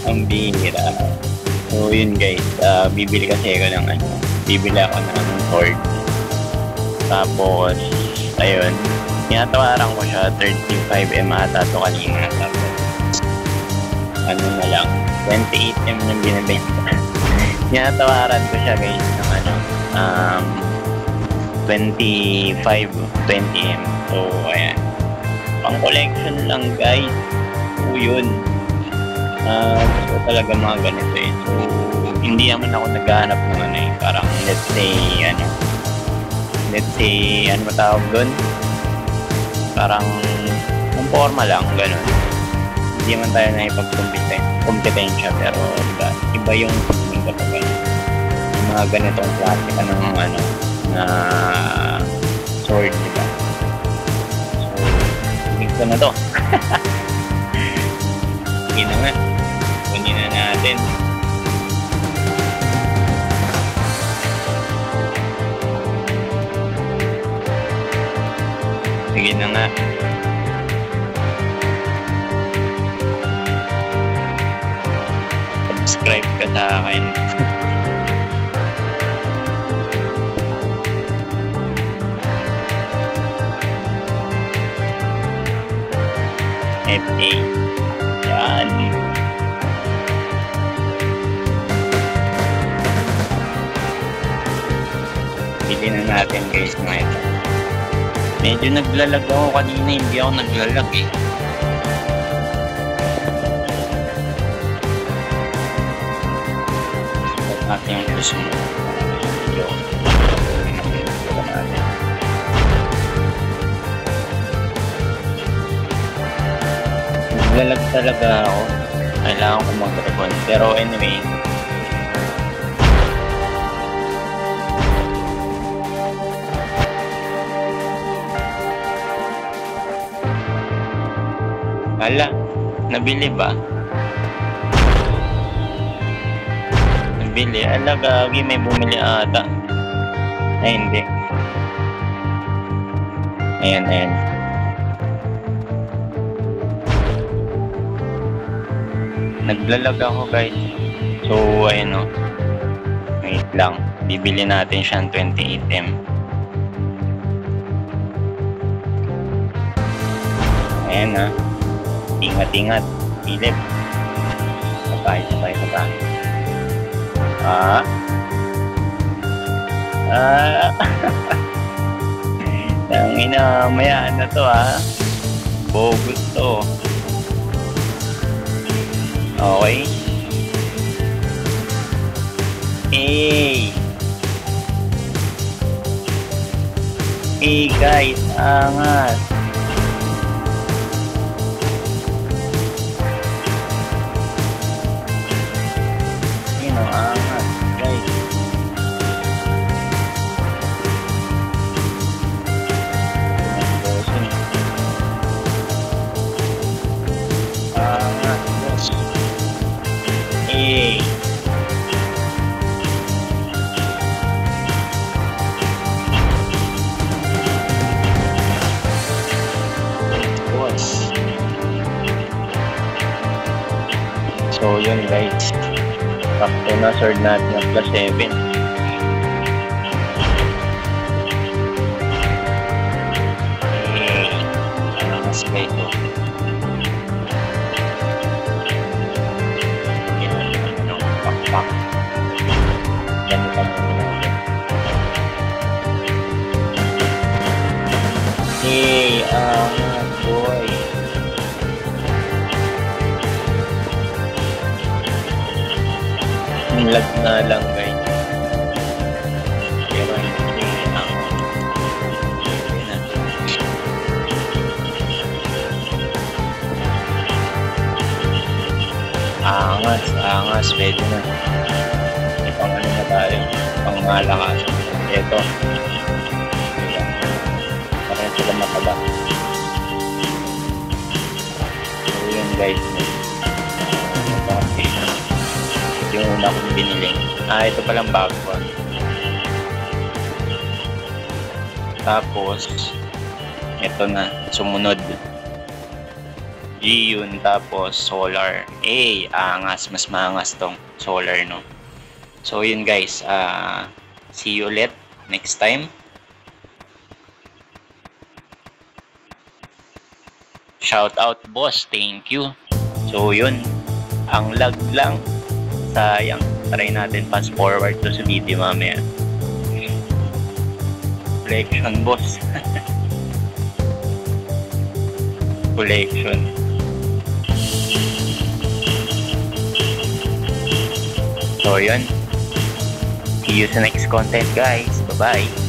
Ang bihira. So yun guys, bibili kasi ako ng bibili ako ng cord. Tapos, ayun, tinatawaran ko siya, 35M ata to kanina. Tapos, ano na lang, 28M yung binibenta. Tinatawaran ko siya guys ng 20M. So, ayan. Pang collection lang guys. So, yun. Gusto ko talaga mga ganito eh. So, hindi naman ako naghahanap ng parang let's say, ano matawag doon? Parang forma lang, ganun. Hindi man tayo na ipag-kompetensya, pero diba, iba yung feeling kapag yung mga ganitong klase ka ng na sword, diba? So, gusto na to. Sige na nga. Kunin na natin. Sige na nga. Subscribe ka sa akin. FA. Yan. Bili na natin guys na ito. Medyo naglalag ako kanina, hindi ako naglalag eh. Sabat natin yung gusto mo. Naglalag talaga ako. Kailangan ko mag-record. Pero anyway, ala, nabili ba? Nabili? Ala, gagi, may bumili ata. Ay, hindi. Ayan, ayan. Naglalag ako guys. So, ayun o. Wait lang. Bibili natin siyang 28M. Ayan ha. Ingat-ingat. Ilip. Sabay. Tangina, mayaan na to ha. Bogus to. Okay. Guys, angas. Angas, guys. Angas, boss. So yun guys, sakto na sword natin ng +7. Mas kayo ito. Pakpak. Yan yung pamuli natin. Boy. Lag na lang guys. Pero hindi angas, pwede na. Ipang ano na tayo, pang malakas. Ito. Parang sila mataba. So yun guys. Yung una kong binili. Ito palang bago. Tapos ito na, sumunod. G-Yun, tapos Solar. Angas. Mas maangas tong Solar, no? So, yun guys. See you ulit next time. Shout out, boss. Thank you. So, yun. Ang lag lang. Sayang. Try natin fast forward to sa video mamaya. Collection, boss. Collection. So, yun. See you sa next content, guys. Bye-bye.